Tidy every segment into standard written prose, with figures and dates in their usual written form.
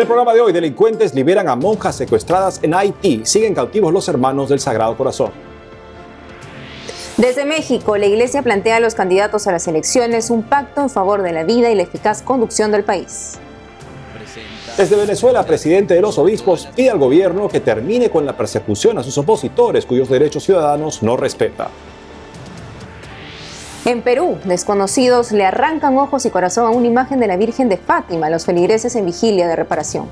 En el programa de hoy, delincuentes liberan a monjas secuestradas en Haití. Siguen cautivos los hermanos del Sagrado Corazón. Desde México, la Iglesia plantea a los candidatos a las elecciones un pacto en favor de la vida y la eficaz conducción del país. Desde Venezuela, presidente de los obispos pide al gobierno que termine con la persecución a sus opositores, cuyos derechos ciudadanos no respeta. En Perú, desconocidos le arrancan ojos y corazón a una imagen de la Virgen de Fátima, los feligreses en vigilia de reparación.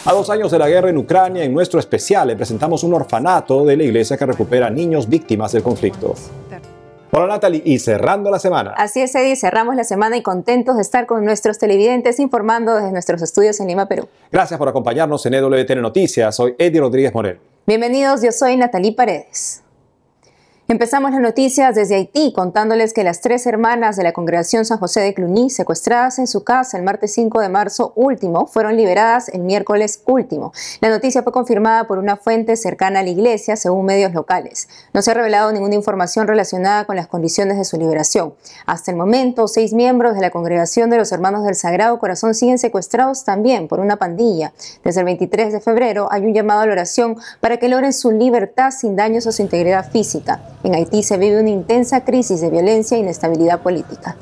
A 2 años de la guerra en Ucrania, en nuestro especial le presentamos un orfanato de la iglesia que recupera niños víctimas del conflicto. Hola Natalie, y cerrando la semana. Así es, Eddie, cerramos la semana y contentos de estar con nuestros televidentes informando desde nuestros estudios en Lima, Perú. Gracias por acompañarnos en EWTN Noticias. Soy Eddie Rodríguez Morel. Bienvenidos, yo soy Natalie Paredes. Empezamos las noticias desde Haití contándoles que las 3 hermanas de la Congregación San José de Cluny, secuestradas en su casa el martes 5 de marzo último, fueron liberadas el miércoles último. La noticia fue confirmada por una fuente cercana a la iglesia, según medios locales. No se ha revelado ninguna información relacionada con las condiciones de su liberación. Hasta el momento, 6 miembros de la Congregación de los Hermanos del Sagrado Corazón siguen secuestrados también por una pandilla. Desde el 23 de febrero hay un llamado a la oración para que logren su libertad sin daños a su integridad física. En Haití se vive una intensa crisis de violencia e inestabilidad política.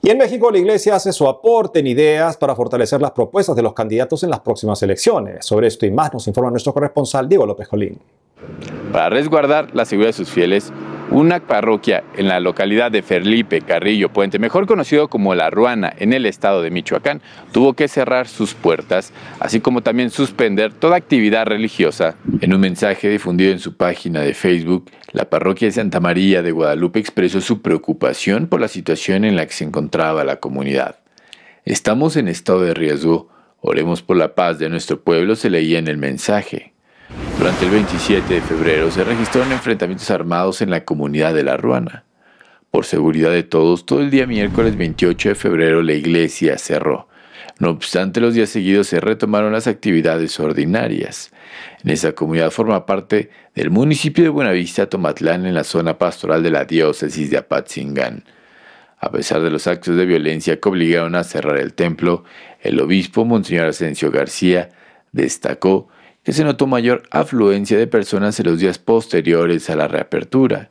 Y en México la iglesia hace su aporte en ideas para fortalecer las propuestas de los candidatos en las próximas elecciones. Sobre esto y más nos informa nuestro corresponsal Diego López Jolín. Para resguardar la seguridad de sus fieles, una parroquia en la localidad de Felipe Carrillo Puente, mejor conocido como La Ruana, en el estado de Michoacán, tuvo que cerrar sus puertas, así como también suspender toda actividad religiosa. En un mensaje difundido en su página de Facebook, la parroquia de Santa María de Guadalupe expresó su preocupación por la situación en la que se encontraba la comunidad. Estamos en estado de riesgo, oremos por la paz de nuestro pueblo, se leía en el mensaje. Durante el 27 de febrero se registraron enfrentamientos armados en la comunidad de La Ruana. Por seguridad de todos, todo el día miércoles 28 de febrero la iglesia cerró. No obstante, los días seguidos se retomaron las actividades ordinarias. En esa comunidad forma parte del municipio de Buenavista, Tomatlán, en la zona pastoral de la diócesis de Apatzingán. A pesar de los actos de violencia que obligaron a cerrar el templo, el obispo Monseñor Asensio García destacó que se notó mayor afluencia de personas en los días posteriores a la reapertura,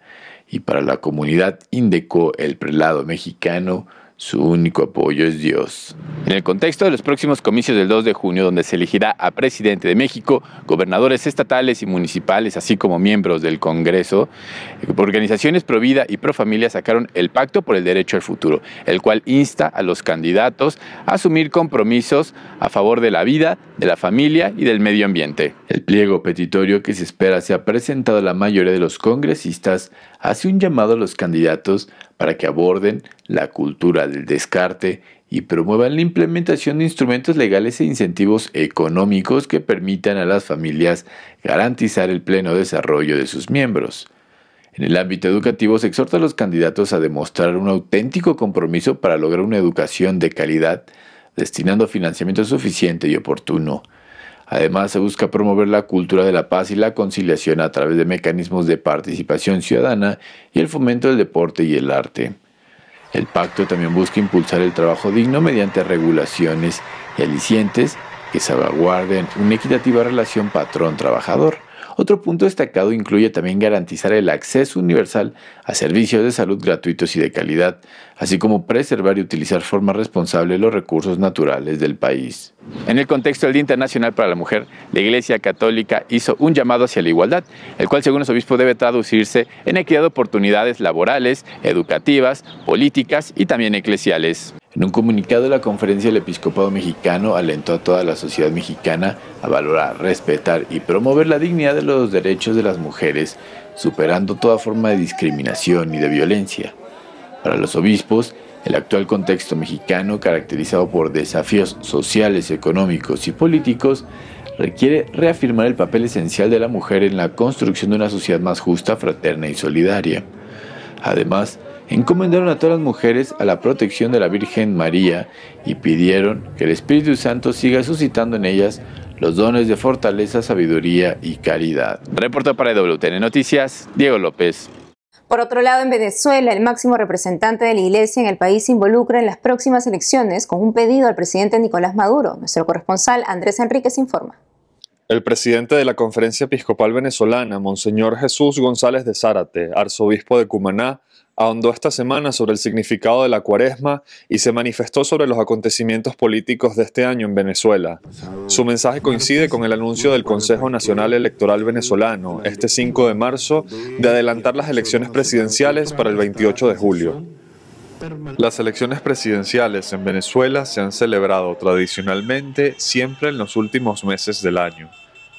y para la comunidad indicó el prelado mexicano: su único apoyo es Dios. En el contexto de los próximos comicios del 2 de junio, donde se elegirá a presidente de México, gobernadores estatales y municipales, así como miembros del Congreso, organizaciones pro vida y pro familia sacaron el Pacto por el Derecho al Futuro, el cual insta a los candidatos a asumir compromisos a favor de la vida, de la familia y del medio ambiente. El pliego petitorio que se espera sea presentado a la mayoría de los congresistas hace un llamado a los candidatos para que aborden la cultura del descarte y promuevan la implementación de instrumentos legales e incentivos económicos que permitan a las familias garantizar el pleno desarrollo de sus miembros. En el ámbito educativo se exhorta a los candidatos a demostrar un auténtico compromiso para lograr una educación de calidad, destinando financiamiento suficiente y oportuno. Además, se busca promover la cultura de la paz y la conciliación a través de mecanismos de participación ciudadana y el fomento del deporte y el arte. El pacto también busca impulsar el trabajo digno mediante regulaciones y alicientes que salvaguarden una equitativa relación patrón-trabajador. Otro punto destacado incluye también garantizar el acceso universal a servicios de salud gratuitos y de calidad, así como preservar y utilizar de forma responsable los recursos naturales del país. En el contexto del Día Internacional para la Mujer, la Iglesia Católica hizo un llamado hacia la igualdad, el cual según los obispos debe traducirse en equidad de oportunidades laborales, educativas, políticas y también eclesiales. En un comunicado, la Conferencia del Episcopado Mexicano alentó a toda la sociedad mexicana a valorar, respetar y promover la dignidad de los derechos de las mujeres, superando toda forma de discriminación y de violencia. Para los obispos, el actual contexto mexicano, caracterizado por desafíos sociales, económicos y políticos, requiere reafirmar el papel esencial de la mujer en la construcción de una sociedad más justa, fraterna y solidaria. Además, encomendaron a todas las mujeres a la protección de la Virgen María y pidieron que el Espíritu Santo siga suscitando en ellas los dones de fortaleza, sabiduría y caridad. Reportó para EWTN Noticias, Diego López. Por otro lado, en Venezuela, el máximo representante de la Iglesia en el país se involucra en las próximas elecciones con un pedido al presidente Nicolás Maduro. Nuestro corresponsal Andrés Enríquez informa. El presidente de la Conferencia Episcopal Venezolana, Monseñor Jesús González de Zárate, arzobispo de Cumaná, ahondó esta semana sobre el significado de la Cuaresma y se manifestó sobre los acontecimientos políticos de este año en Venezuela. Su mensaje coincide con el anuncio del Consejo Nacional Electoral Venezolano, este 5 de marzo, de adelantar las elecciones presidenciales para el 28 de julio. Las elecciones presidenciales en Venezuela se han celebrado tradicionalmente siempre en los últimos meses del año.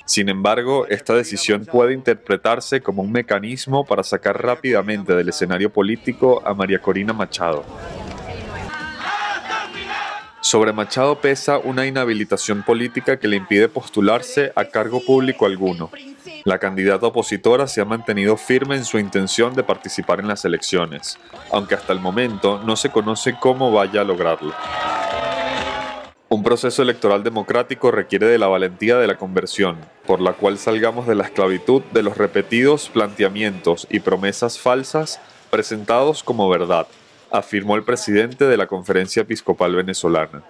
Sin embargo, esta decisión puede interpretarse como un mecanismo para sacar rápidamente del escenario político a María Corina Machado. Sobre Machado pesa una inhabilitación política que le impide postularse a cargo público alguno. La candidata opositora se ha mantenido firme en su intención de participar en las elecciones, aunque hasta el momento no se conoce cómo vaya a lograrlo. Un proceso electoral democrático requiere de la valentía de la conversión, por la cual salgamos de la esclavitud de los repetidos planteamientos y promesas falsas presentados como verdad, afirmó el presidente de la Conferencia Episcopal Venezolana.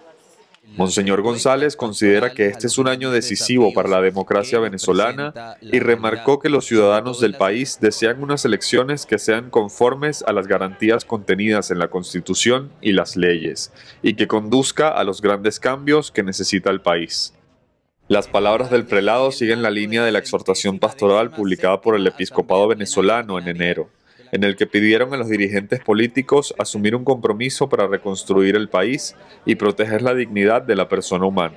Monseñor González considera que este es un año decisivo para la democracia venezolana y remarcó que los ciudadanos del país desean unas elecciones que sean conformes a las garantías contenidas en la Constitución y las leyes, y que conduzca a los grandes cambios que necesita el país. Las palabras del prelado siguen la línea de la exhortación pastoral publicada por el episcopado venezolano en enero, en el que pidieron a los dirigentes políticos asumir un compromiso para reconstruir el país y proteger la dignidad de la persona humana.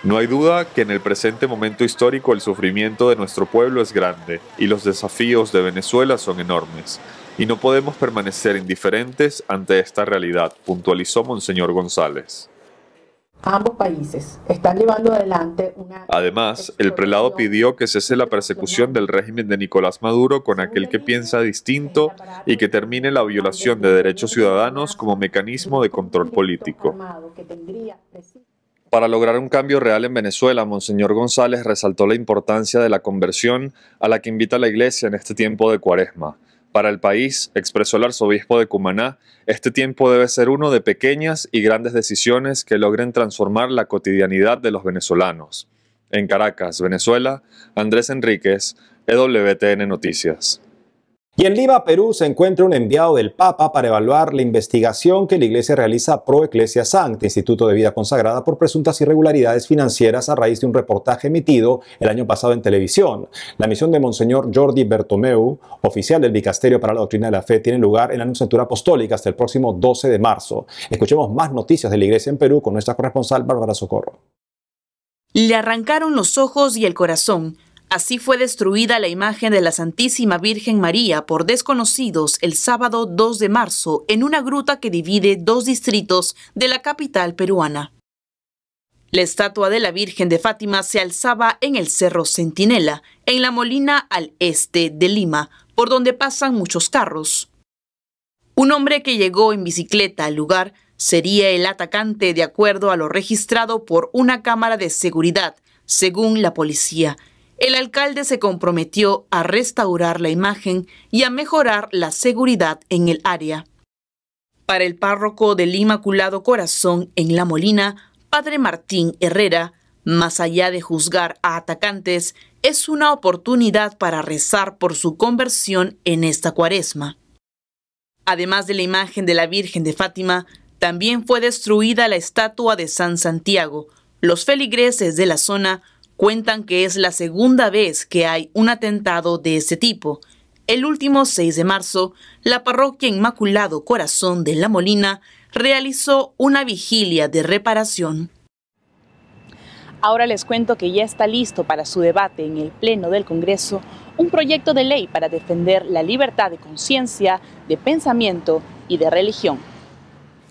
No hay duda que en el presente momento histórico el sufrimiento de nuestro pueblo es grande y los desafíos de Venezuela son enormes, y no podemos permanecer indiferentes ante esta realidad, puntualizó Monseñor González. Ambos países están llevando adelante una... Además, el prelado pidió que cese la persecución del régimen de Nicolás Maduro con aquel que piensa distinto y que termine la violación de derechos ciudadanos como mecanismo de control político. Para lograr un cambio real en Venezuela, Monseñor González resaltó la importancia de la conversión a la que invita la Iglesia en este tiempo de Cuaresma. Para el país, expresó el arzobispo de Cumaná, este tiempo debe ser uno de pequeñas y grandes decisiones que logren transformar la cotidianidad de los venezolanos. En Caracas, Venezuela, Andrés Enríquez, EWTN Noticias. Y en Lima, Perú, se encuentra un enviado del Papa para evaluar la investigación que la Iglesia realiza Pro Ecclesia Sancta, Instituto de Vida Consagrada, por presuntas irregularidades financieras a raíz de un reportaje emitido el año pasado en televisión. La misión de Monseñor Jordi Bertomeu, oficial del Dicasterio para la Doctrina de la Fe, tiene lugar en la Nunciatura Apostólica hasta el próximo 12 de marzo. Escuchemos más noticias de la Iglesia en Perú con nuestra corresponsal Bárbara Socorro. Le arrancaron los ojos y el corazón. Así fue destruida la imagen de la Santísima Virgen María por desconocidos el sábado 2 de marzo en una gruta que divide dos distritos de la capital peruana. La estatua de la Virgen de Fátima se alzaba en el Cerro Centinela, en la Molina al este de Lima, por donde pasan muchos carros. Un hombre que llegó en bicicleta al lugar sería el atacante de acuerdo a lo registrado por una cámara de seguridad, según la policía. El alcalde se comprometió a restaurar la imagen y a mejorar la seguridad en el área. Para el párroco del Inmaculado Corazón en La Molina, Padre Martín Herrera, más allá de juzgar a atacantes, es una oportunidad para rezar por su conversión en esta Cuaresma. Además de la imagen de la Virgen de Fátima, también fue destruida la estatua de San Santiago. Los feligreses de la zona cuentan que es la segunda vez que hay un atentado de este tipo. El último 6 de marzo, la parroquia Inmaculado Corazón de La Molina realizó una vigilia de reparación. Ahora les cuento que ya está listo para su debate en el Pleno del Congreso un proyecto de ley para defender la libertad de conciencia, de pensamiento y de religión.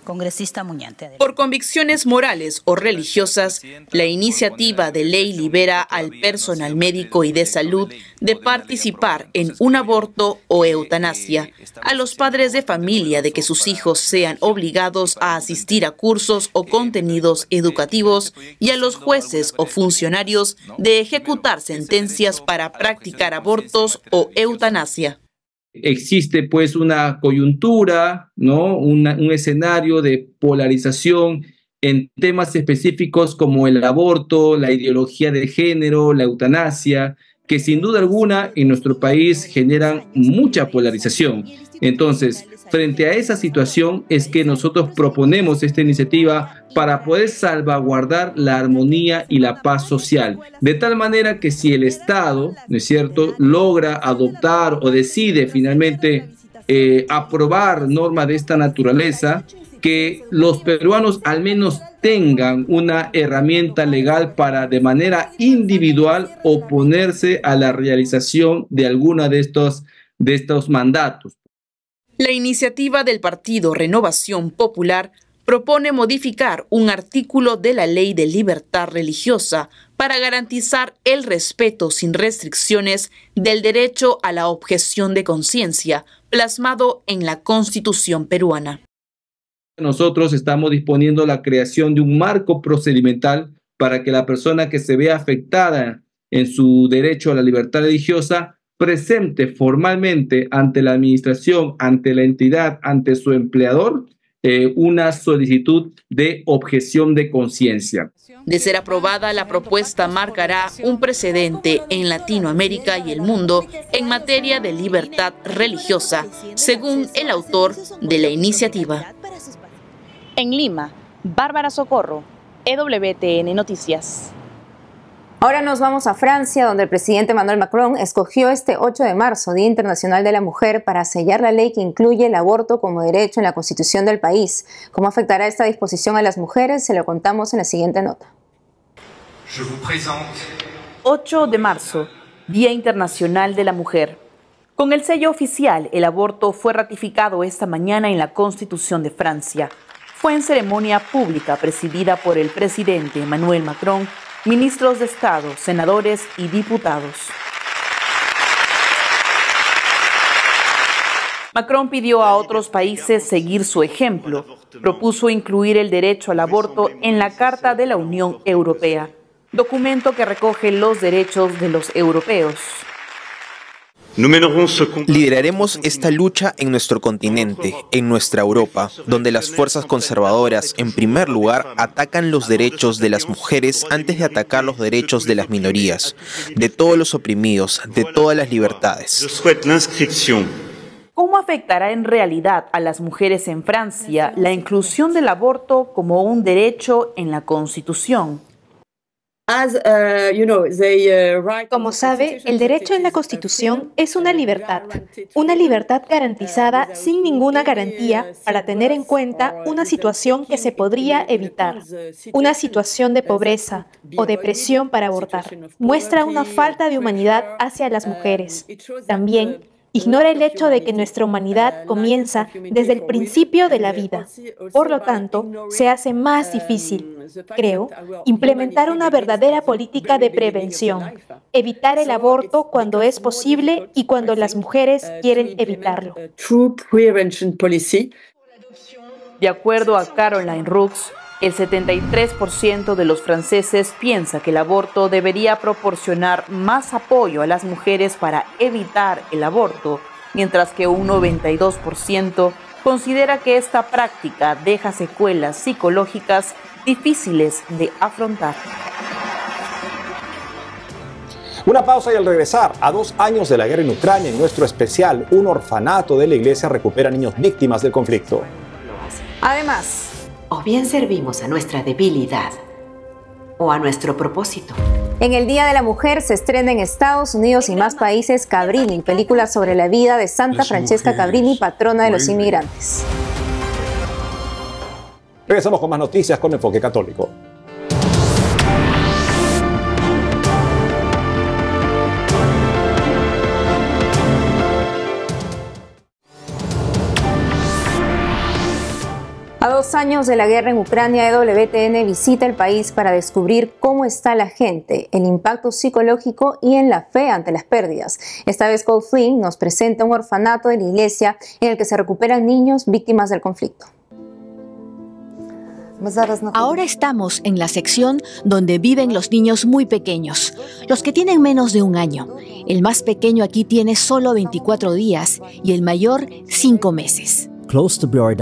Congresista Muñante. Por convicciones morales o religiosas, la iniciativa de ley libera al personal médico y de salud de participar en un aborto o eutanasia, a los padres de familia de que sus hijos sean obligados a asistir a cursos o contenidos educativos y a los jueces o funcionarios de ejecutar sentencias para practicar abortos o eutanasia. Existe pues una coyuntura, ¿no? Un escenario de polarización en temas específicos como el aborto, la ideología de género, la eutanasia, que sin duda alguna en nuestro país generan mucha polarización. Entonces, frente a esa situación es que nosotros proponemos esta iniciativa para poder salvaguardar la armonía y la paz social, de tal manera que si el Estado, ¿no es cierto?, logra adoptar o decide finalmente aprobar normas de esta naturaleza, que los peruanos al menos tengan una herramienta legal para de manera individual oponerse a la realización de alguna de estos mandatos. La iniciativa del partido Renovación Popular propone modificar un artículo de la Ley de Libertad Religiosa para garantizar el respeto sin restricciones del derecho a la objeción de conciencia, plasmado en la Constitución peruana. Nosotros estamos disponiendo la creación de un marco procedimental para que la persona que se vea afectada en su derecho a la libertad religiosa presente formalmente ante la administración, ante la entidad, ante su empleador, una solicitud de objeción de conciencia. De ser aprobada, la propuesta marcará un precedente en Latinoamérica y el mundo en materia de libertad religiosa, según el autor de la iniciativa. En Lima, Bárbara Socorro, EWTN Noticias. Ahora nos vamos a Francia, donde el presidente Emmanuel Macron escogió este 8 de marzo, Día Internacional de la Mujer, para sellar la ley que incluye el aborto como derecho en la Constitución del país. ¿Cómo afectará esta disposición a las mujeres? Se lo contamos en la siguiente nota. 8 de marzo, Día Internacional de la Mujer. Con el sello oficial, el aborto fue ratificado esta mañana en la Constitución de Francia. Fue en ceremonia pública presidida por el presidente Emmanuel Macron, ministros de Estado, senadores y diputados. Macron pidió a otros países seguir su ejemplo. Propuso incluir el derecho al aborto en la Carta de la Unión Europea, documento que recoge los derechos de los europeos. Lideraremos esta lucha en nuestro continente, en nuestra Europa, donde las fuerzas conservadoras, en primer lugar, atacan los derechos de las mujeres antes de atacar los derechos de las minorías, de todos los oprimidos, de todas las libertades. ¿Cómo afectará en realidad a las mujeres en Francia la inclusión del aborto como un derecho en la Constitución? Como sabe, el derecho en la Constitución es una libertad garantizada sin ninguna garantía para tener en cuenta una situación que se podría evitar, una situación de pobreza o depresión para abortar. Muestra una falta de humanidad hacia las mujeres. También ignora el hecho de que nuestra humanidad comienza desde el principio de la vida. Por lo tanto, se hace más difícil, creo, implementar una verdadera política de prevención, evitar el aborto cuando es posible y cuando las mujeres quieren evitarlo. De acuerdo a Caroline Roux, el 73% de los franceses piensa que el aborto debería proporcionar más apoyo a las mujeres para evitar el aborto, mientras que un 92% considera que esta práctica deja secuelas psicológicas difíciles de afrontar. Una pausa y al regresar, a 2 años de la guerra en Ucrania, en nuestro especial, un orfanato de la iglesia recupera niños víctimas del conflicto. Además, o bien servimos a nuestra debilidad o a nuestro propósito. En el Día de la Mujer se estrena en Estados Unidos y más países Cabrini, película sobre la vida de Santa Francesca Cabrini, patrona de los inmigrantes. Regresamos con más noticias con Enfoque Católico. A 2 años de la guerra en Ucrania, EWTN visita el país para descubrir cómo está la gente, el impacto psicológico y en la fe ante las pérdidas. Esta vez Cole Flynn nos presenta un orfanato de la iglesia en el que se recuperan niños víctimas del conflicto. Ahora estamos en la sección donde viven los niños muy pequeños, los que tienen menos de 1 año. El más pequeño aquí tiene solo 24 días y el mayor 5 meses.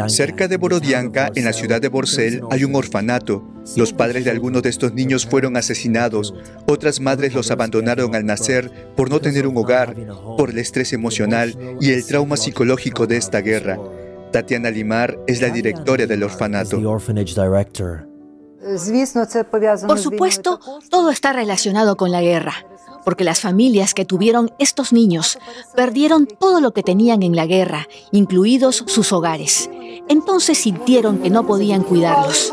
Cerca de Borodianka, en la ciudad de Borcel, hay un orfanato. Los padres de algunos de estos niños fueron asesinados. Otras madres los abandonaron al nacer por no tener un hogar, por el estrés emocional y el trauma psicológico de esta guerra. Tatiana Limar es la directora del orfanato. Por supuesto, todo está relacionado con la guerra, porque las familias que tuvieron estos niños perdieron todo lo que tenían en la guerra, incluidos sus hogares. Entonces sintieron que no podían cuidarlos.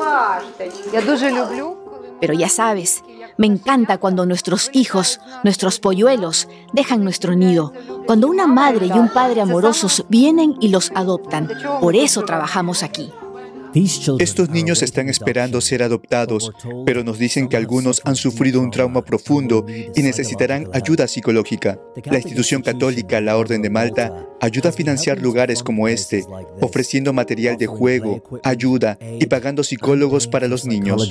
Pero ya sabes, me encanta cuando nuestros hijos, nuestros polluelos, dejan nuestro nido, cuando una madre y un padre amorosos vienen y los adoptan. Por eso trabajamos aquí. Estos niños están esperando ser adoptados, pero nos dicen que algunos han sufrido un trauma profundo y necesitarán ayuda psicológica. La institución católica, la Orden de Malta, ayuda a financiar lugares como este, ofreciendo material de juego, ayuda y pagando psicólogos para los niños.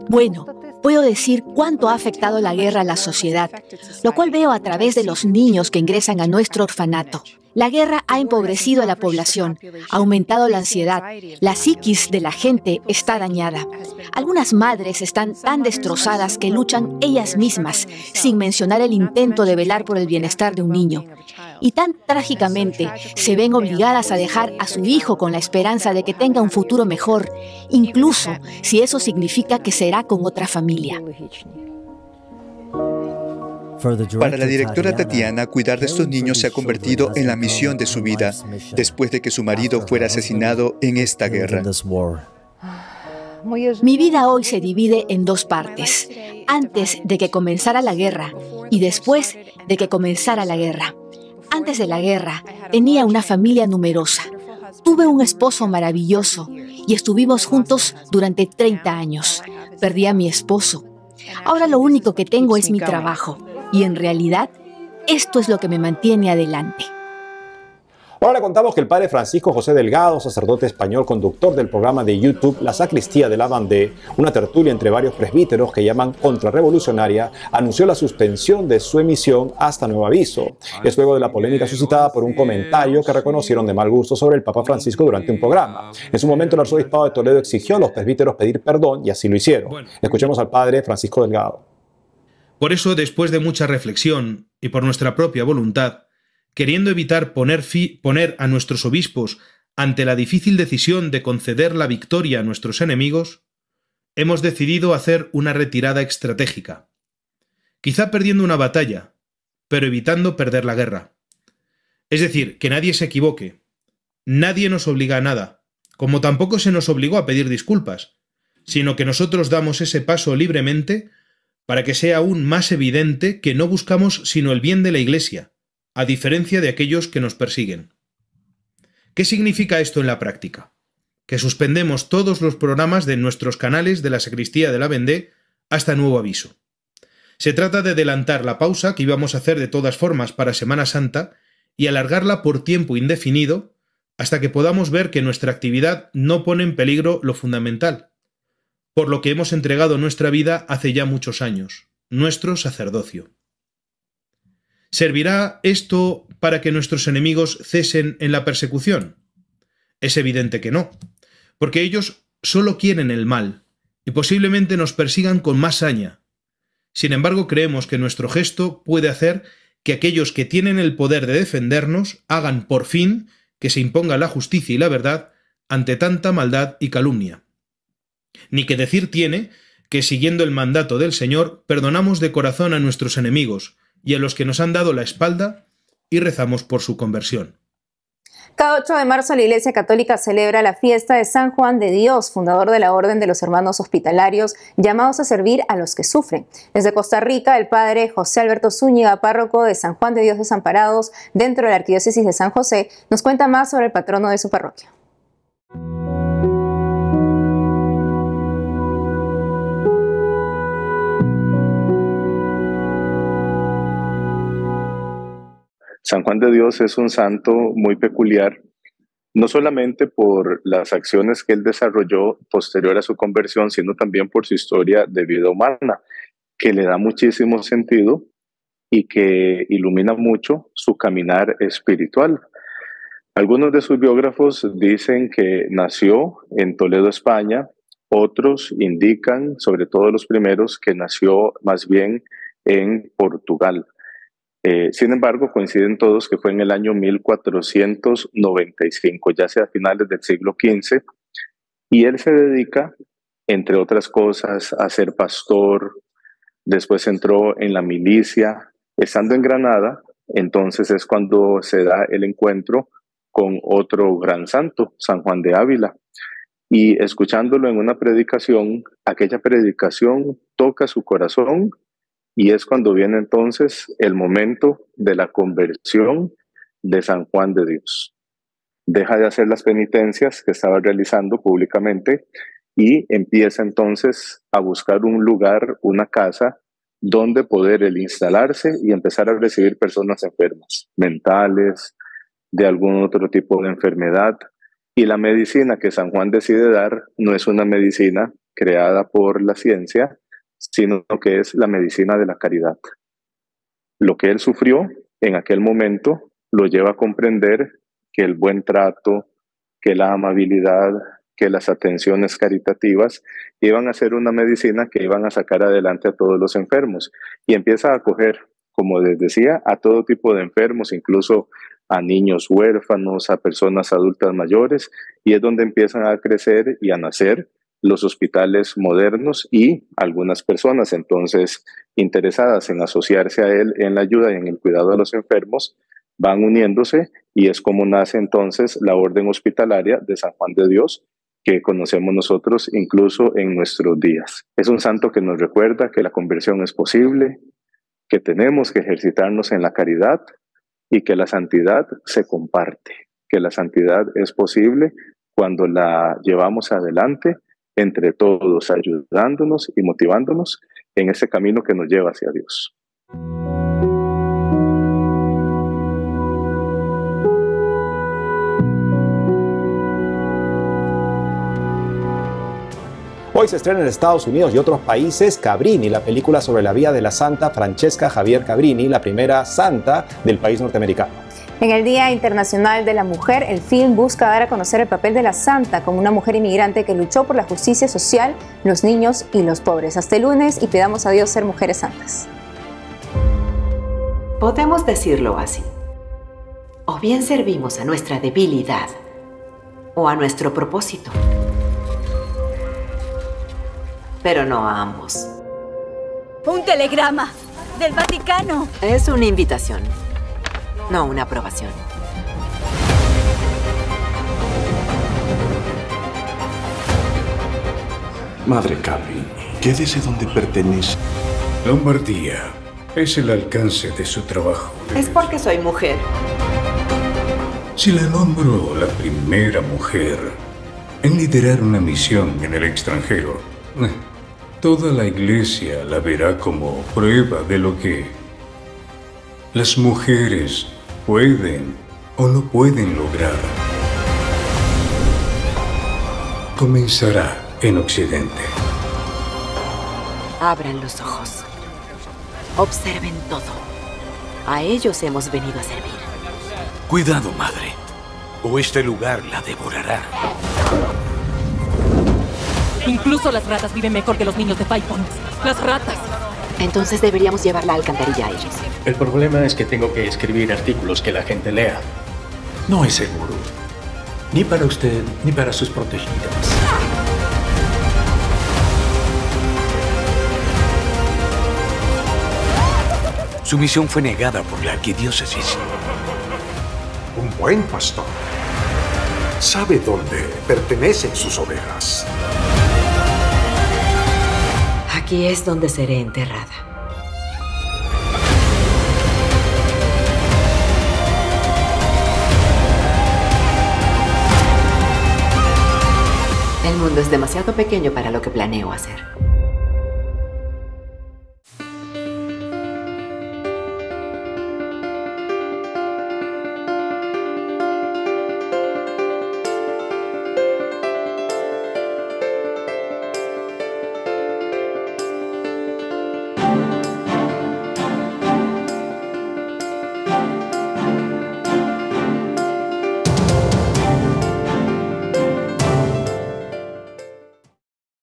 Bueno, puedo decir cuánto ha afectado la guerra a la sociedad, lo cual veo a través de los niños que ingresan a nuestro orfanato. La guerra ha empobrecido a la población, ha aumentado la ansiedad, la psiquis de la gente está dañada. Algunas madres están tan destrozadas que luchan ellas mismas, sin mencionar el intento de velar por el bienestar de un niño. Y tan trágicamente se ven obligadas a dejar a su hijo con la esperanza de que tenga un futuro mejor, incluso si eso significa que será con otra familia. Para la directora Tatiana, cuidar de estos niños se ha convertido en la misión de su vida, después de que su marido fuera asesinado en esta guerra. Mi vida hoy se divide en 2 partes, antes de que comenzara la guerra y después de que comenzara la guerra. Antes de la guerra, tenía una familia numerosa. Tuve un esposo maravilloso y estuvimos juntos durante 30 años. Perdí a mi esposo. Ahora lo único que tengo es mi trabajo. Y en realidad, esto es lo que me mantiene adelante. Ahora le contamos que el padre Francisco José Delgado, sacerdote español, conductor del programa de YouTube La Sacristía de la Vendée, una tertulia entre varios presbíteros que llaman contrarrevolucionaria, anunció la suspensión de su emisión hasta nuevo aviso. Es luego de la polémica suscitada por un comentario que reconocieron de mal gusto sobre el Papa Francisco durante un programa. En su momento, el arzobispado de Toledo exigió a los presbíteros pedir perdón y así lo hicieron. Escuchemos al padre Francisco Delgado. Por eso, después de mucha reflexión y por nuestra propia voluntad, queriendo evitar poner a nuestros obispos ante la difícil decisión de conceder la victoria a nuestros enemigos, hemos decidido hacer una retirada estratégica. Quizá perdiendo una batalla, pero evitando perder la guerra. Es decir, que nadie se equivoque. Nadie nos obliga a nada, como tampoco se nos obligó a pedir disculpas, sino que nosotros damos ese paso libremente para que sea aún más evidente que no buscamos sino el bien de la Iglesia, a diferencia de aquellos que nos persiguen. ¿Qué significa esto en la práctica? Que suspendemos todos los programas de nuestros canales de la Sacristía de la Vendée hasta nuevo aviso. Se trata de adelantar la pausa que íbamos a hacer de todas formas para Semana Santa y alargarla por tiempo indefinido hasta que podamos ver que nuestra actividad no pone en peligro lo fundamental, por lo que hemos entregado nuestra vida hace ya muchos años, nuestro sacerdocio. ¿Servirá esto para que nuestros enemigos cesen en la persecución? Es evidente que no, porque ellos solo quieren el mal y posiblemente nos persigan con más saña. Sin embargo, creemos que nuestro gesto puede hacer que aquellos que tienen el poder de defendernos hagan por fin que se imponga la justicia y la verdad ante tanta maldad y calumnia. Ni que decir tiene que, siguiendo el mandato del Señor, perdonamos de corazón a nuestros enemigos y a los que nos han dado la espalda y rezamos por su conversión. Cada 8 de marzo la Iglesia Católica celebra la fiesta de San Juan de Dios, fundador de la Orden de los Hermanos Hospitalarios, llamados a servir a los que sufren. Desde Costa Rica, el padre José Alberto Zúñiga, párroco de San Juan de Dios Desamparados, dentro de la Arquidiócesis de San José, nos cuenta más sobre el patrono de su parroquia. San Juan de Dios es un santo muy peculiar no solamente por las acciones que él desarrolló posterior a su conversión, sino también por su historia de vida humana, que le da muchísimo sentido y que ilumina mucho su caminar espiritual. Algunos de sus biógrafos dicen que nació en Toledo, España. Otros indican, sobre todo los primeros, que nació más bien en Portugal. Sin embargo, coinciden todos que fue en el año 1495, ya sea a finales del siglo XV, y él se dedica, entre otras cosas, a ser pastor. Después entró en la milicia. Estando en Granada, entonces es cuando se da el encuentro con otro gran santo, San Juan de Ávila. Y escuchándolo en una predicación, aquella predicación toca su corazón y es cuando viene entonces el momento de la conversión de San Juan de Dios. Deja de hacer las penitencias que estaba realizando públicamente y empieza entonces a buscar un lugar, una casa, donde poder él instalarse y empezar a recibir personas enfermas, mentales, de algún otro tipo de enfermedad. Y la medicina que San Juan decide dar no es una medicina creada por la ciencia, sino que es la medicina de la caridad. Lo que él sufrió en aquel momento lo lleva a comprender que el buen trato, que la amabilidad, que las atenciones caritativas iban a ser una medicina que iban a sacar adelante a todos los enfermos. Y empieza a acoger, como les decía, a todo tipo de enfermos, incluso a niños huérfanos, a personas adultas mayores, y es donde empiezan a crecer y a nacer los hospitales modernos y algunas personas entonces interesadas en asociarse a él en la ayuda y en el cuidado de los enfermos van uniéndose, y es como nace entonces la Orden Hospitalaria de San Juan de Dios, que conocemos nosotros incluso en nuestros días. Es un santo que nos recuerda que la conversión es posible, que tenemos que ejercitarnos en la caridad y que la santidad se comparte, que la santidad es posible cuando la llevamos adelante entre todos, ayudándonos y motivándonos en ese camino que nos lleva hacia Dios. Hoy se estrena en Estados Unidos y otros países Cabrini, la película sobre la vida de la santa Francesca Javier Cabrini, la primera santa del país norteamericano. En el Día Internacional de la Mujer, el film busca dar a conocer el papel de la santa como una mujer inmigrante que luchó por la justicia social, los niños y los pobres. Hasta el lunes y pidamos a Dios ser mujeres santas. Podemos decirlo así. O bien servimos a nuestra debilidad o a nuestro propósito. Pero no a ambos. ¡Un telegrama del Vaticano! Es una invitación, no una aprobación. Madre Cabrini, quédese donde pertenece. Lombardía es el alcance de su trabajo. Es porque soy mujer. Si la nombro la primera mujer en liderar una misión en el extranjero, toda la iglesia la verá como prueba de lo que las mujeres pueden o no pueden lograr. Comenzará en Occidente. Abran los ojos. Observen todo. A ellos hemos venido a servir. Cuidado, madre, o este lugar la devorará. Incluso las ratas viven mejor que los niños de Five Points. ¡Las ratas! Entonces deberíamos llevar la alcantarilla a ellos. El problema es que tengo que escribir artículos que la gente lea. No es seguro, ni para usted ni para sus protegidas. Su misión fue negada por la arquidiócesis. Un buen pastor sabe dónde pertenecen sus ovejas. Aquí es donde seré enterrada. El mundo es demasiado pequeño para lo que planeo hacer.